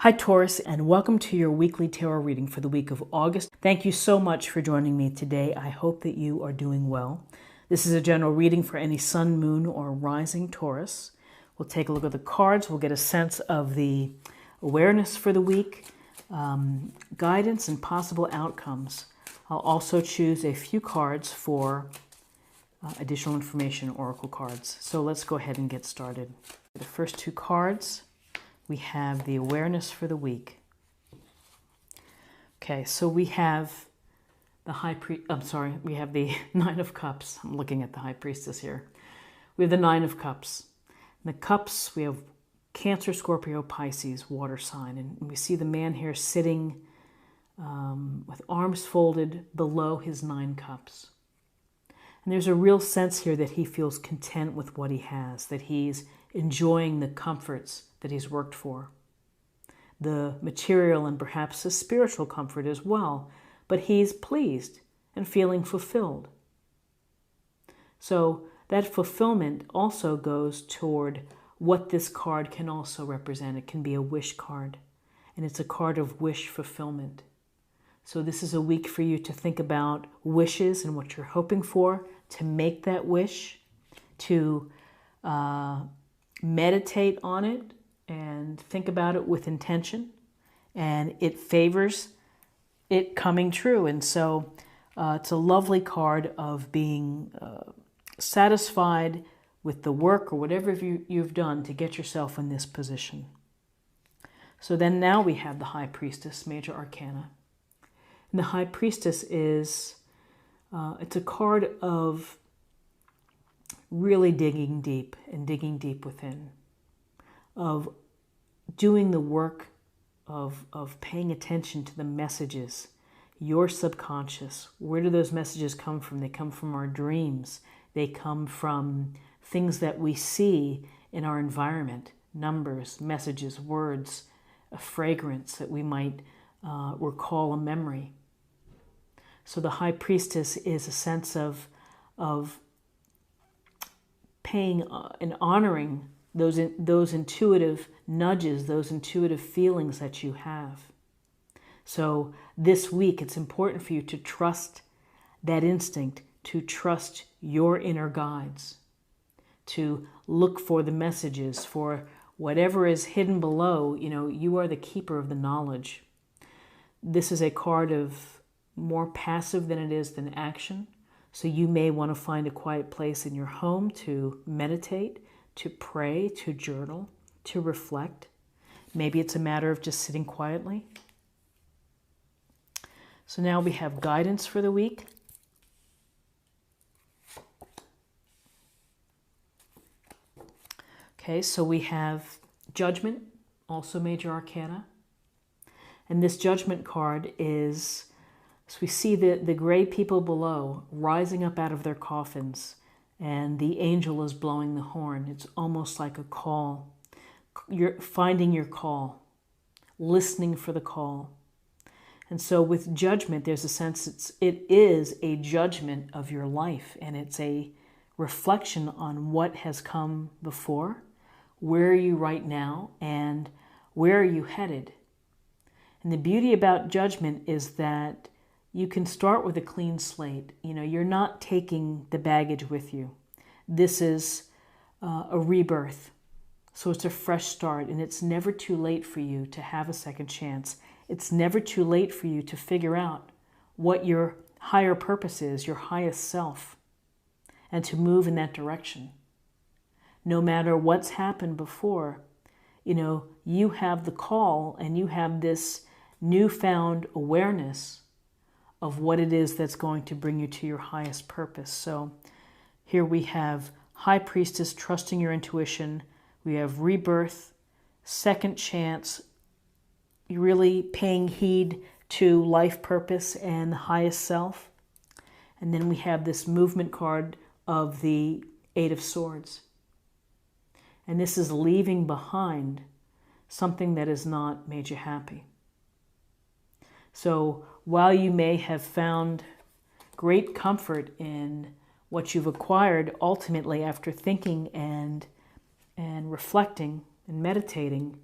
Hi Taurus, and welcome to your weekly tarot reading for the week of August. Thank you so much for joining me today. I hope that you are doing well. This is a general reading for any sun, moon, or rising Taurus. We'll take a look at the cards. We'll get a sense of the awareness for the week, guidance, and possible outcomes. I'll also choose a few cards for additional information, oracle cards. So let's go ahead and get started. The first two cards, we have the awareness for the week. Okay, so we have the we have the Nine of Cups. I'm looking at the High Priestess here. We have the Nine of Cups. In the Cups, we have Cancer, Scorpio, Pisces, water sign. And we see the man here sitting with arms folded below his 9 cups. And there's a real sense here that he feels content with what he has, that he's enjoying the comforts that he's worked for, the material and perhaps the spiritual comfort as well, but he's pleased and feeling fulfilled. So that fulfillment also goes toward what this card can also represent. It can be a wish card, and it's a card of wish fulfillment. So this is a week for you to think about wishes and what you're hoping for, to make that wish, to meditate on it and think about it with intention, and it favors it coming true. And so it's a lovely card of being satisfied with the work or whatever you've done to get yourself in this position. So then now we have the High Priestess, Major Arcana. And the High Priestess is, it's a card of really digging deep and digging deep within, of doing the work of paying attention to the messages, your subconscious. Where do those messages come from? They come from our dreams. They come from things that we see in our environment, numbers, messages, words, a fragrance that we might recall a memory. So the High Priestess is a sense of paying and honoring those intuitive nudges, those intuitive feelings that you have. So this week, it's important for you to trust that instinct, to trust your inner guides, to look for the messages, for whatever is hidden below. You know, you are the keeper of the knowledge. This is a card of more passive than it is than action. So you may want to find a quiet place in your home to meditate, to pray, to journal, to reflect. Maybe it's a matter of just sitting quietly. So now we have guidance for the week. Okay, so we have Judgment, also Major Arcana. And this Judgment card is, so we see the gray people below rising up out of their coffins, and the angel is blowing the horn. It's almost like a call. You're finding your call, listening for the call. And so with Judgment, there's a sense it is a judgment of your life, and it's a reflection on what has come before, where are you right now, and where are you headed. And the beauty about Judgment is that you can start with a clean slate. You know, you're not taking the baggage with you. This is a rebirth. So it's a fresh start, and it's never too late for you to have a second chance. It's never too late for you to figure out what your higher purpose is, your highest self, and to move in that direction. No matter what's happened before, you know, you have the call, and you have this newfound awareness of what it is that's going to bring you to your highest purpose. So here we have High Priestess, trusting your intuition. We have rebirth, second chance, really paying heed to life purpose and the highest self. And then we have this movement card of the Eight of Swords. And this is leaving behind something that has not made you happy. So while you may have found great comfort in what you've acquired, ultimately after thinking and reflecting and meditating,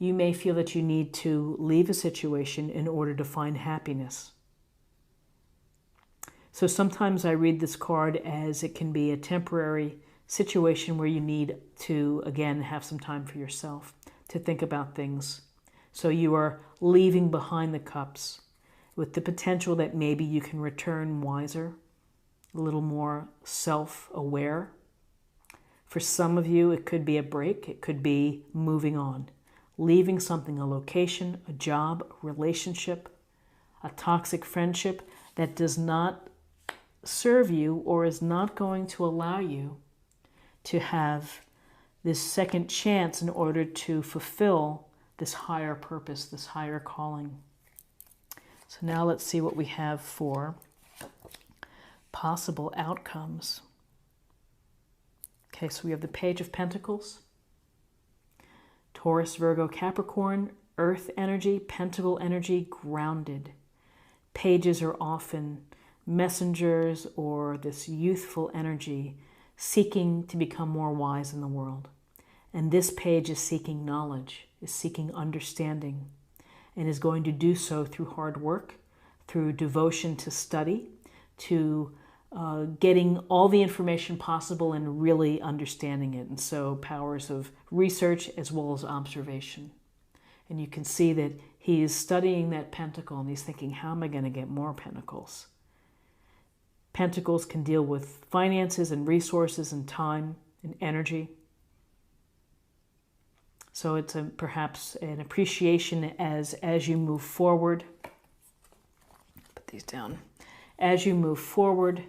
you may feel that you need to leave a situation in order to find happiness. So sometimes I read this card as it can be a temporary situation where you need to, again, have some time for yourself to think about things. So you are leaving behind the cups with the potential that maybe you can return wiser, a little more self-aware. For some of you, it could be a break. It could be moving on, leaving something, a location, a job, a relationship, a toxic friendship that does not serve you or is not going to allow you to have this second chance in order to fulfill this higher purpose, this higher calling. So now let's see what we have for possible outcomes. Okay, so we have the Page of Pentacles, Taurus, Virgo, Capricorn, Earth energy, Pentacle energy, grounded. Pages are often messengers or this youthful energy seeking to become more wise in the world. And this page is seeking knowledge, is seeking understanding, and is going to do so through hard work, through devotion to study, to getting all the information possible and really understanding it. And so powers of research as well as observation. And you can see that he is studying that pentacle and he's thinking, how am I going to get more pentacles? Pentacles can deal with finances and resources and time and energy. So it's perhaps an appreciation as you move forward. Put these down. As you move forward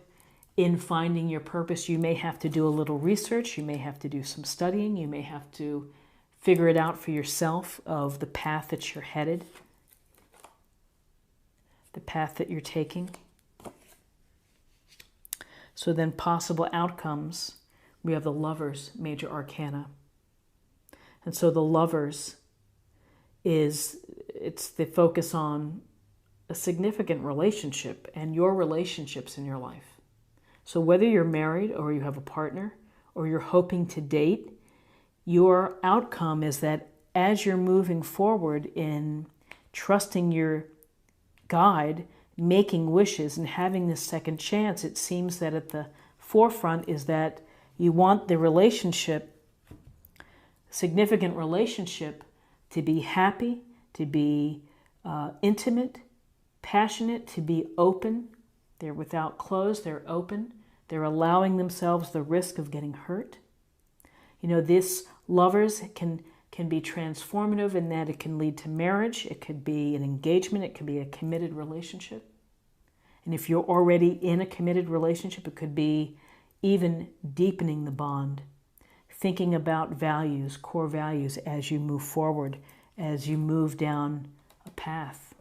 in finding your purpose, you may have to do a little research. You may have to do some studying. You may have to figure it out for yourself of the path that you're headed, the path that you're taking. So then possible outcomes, we have the Lovers, Major Arcana. And so the Lovers it's the focus on a significant relationship and your relationships in your life. So whether you're married or you have a partner or you're hoping to date, your outcome is that as you're moving forward in trusting your guide, making wishes and having this second chance, it seems that at the forefront is that you want the relationship, significant relationship, to be happy, to be intimate, passionate, to be open. They're without clothes, they're open. They're allowing themselves the risk of getting hurt. You know, this Lovers can be transformative in that it can lead to marriage. It could be an engagement. It could be a committed relationship. And if you're already in a committed relationship, it could be even deepening the bond, thinking about values, core values, as you move forward, as you move down a path.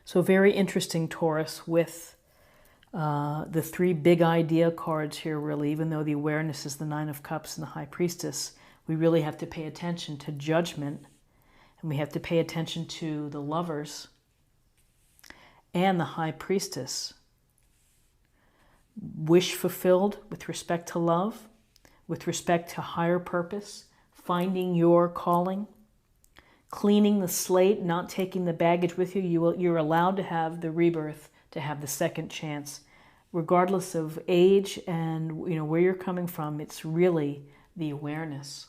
So very interesting, Taurus, with the three big idea cards here, really. Even though the awareness is the Nine of Cups and the High Priestess, we really have to pay attention to Judgment, and we have to pay attention to the Lovers and the High Priestess. Wish fulfilled with respect to love, with respect to higher purpose, finding your calling, cleaning the slate, not taking the baggage with you. You're allowed to have the rebirth, to have the second chance, regardless of age and where you're coming from. It's really the awareness.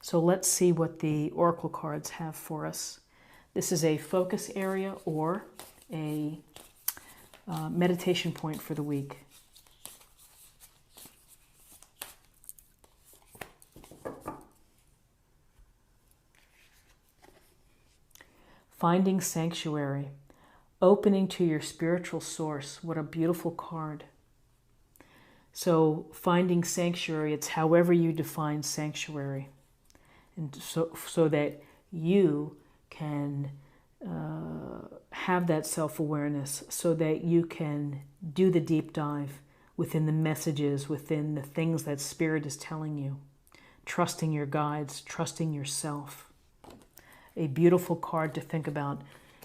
So let's see what the oracle cards have for us. This is a focus area or a meditation point for the week. Finding sanctuary, opening to your spiritual source. What a beautiful card. So finding sanctuary, it's however you define sanctuary. And so that you can have that self-awareness, so that you can do the deep dive within the messages, within the things that Spirit is telling you. Trusting your guides, trusting yourself. A beautiful card to think about.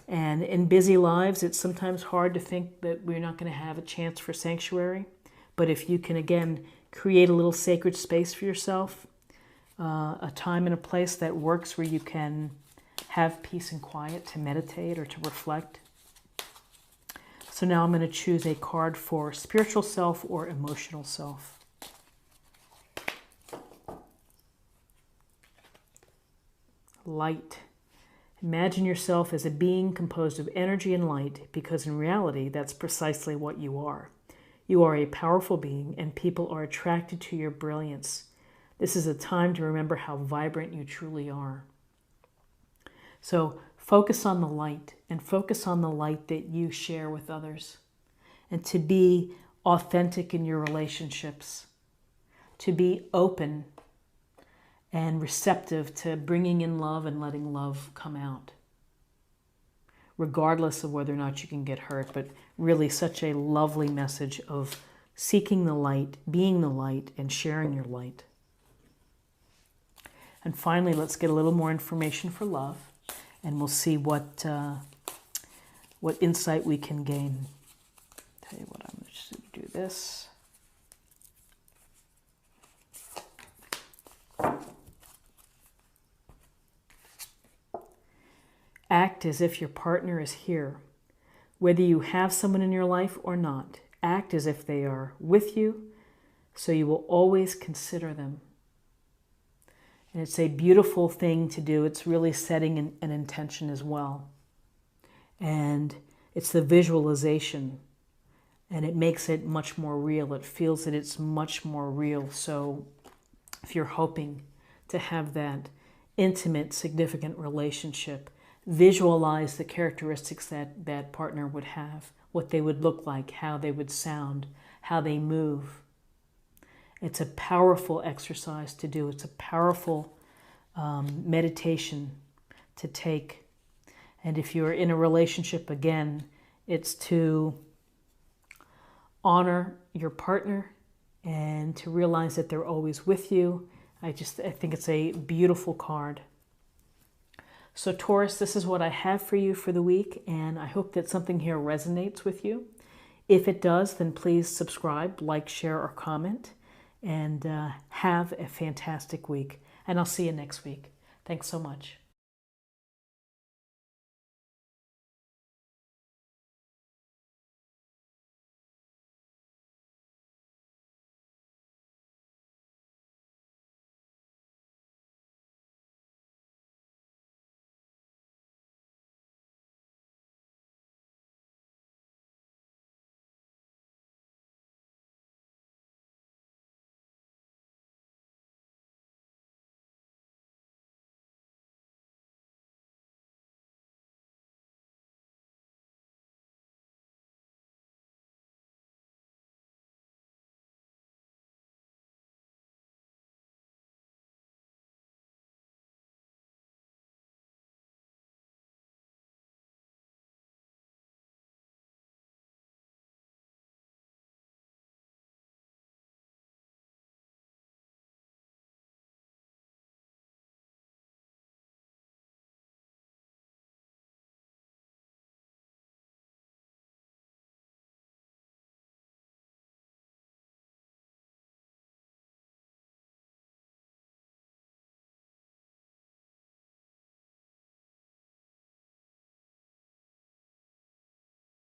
And in busy lives, it's sometimes hard to think that we're not going to have a chance for sanctuary. But if you can, again, Create a little sacred space for yourself, a time and a place that works where you can have peace and quiet to meditate or to reflect. So now I'm going to choose a card for spiritual self or emotional self. Light. Imagine yourself as a being composed of energy and light, because in reality, that's precisely what you are. You are a powerful being, and people are attracted to your brilliance. This is a time to remember how vibrant you truly are. So focus on the light, and focus on the light that you share with others, and to be authentic in your relationships, to be open and receptive to bringing in love and letting love come out, regardless of whether or not you can get hurt. But really such a lovely message of seeking the light, being the light, and sharing your light. And finally, let's get a little more information for love, and we'll see what insight we can gain. Tell you what, I'm just going to do this. Act as if your partner is here. Whether you have someone in your life or not, act as if they are with you, so you will always consider them. And it's a beautiful thing to do. It's really setting an intention as well. And it's the visualization, and it makes it much more real. It feels that it's much more real. So if you're hoping to have that intimate, significant relationship, visualize the characteristics that that partner would have, what they would look like, how they would sound, how they move. It's a powerful exercise to do. It's a powerful meditation to take. And if you're in a relationship, again, it's to honor your partner and to realize that they're always with you. I think it's a beautiful card. So Taurus, this is what I have for you for the week, and I hope that something here resonates with you. If it does, then please subscribe, like, share, or comment, and have a fantastic week. And I'll see you next week. Thanks so much.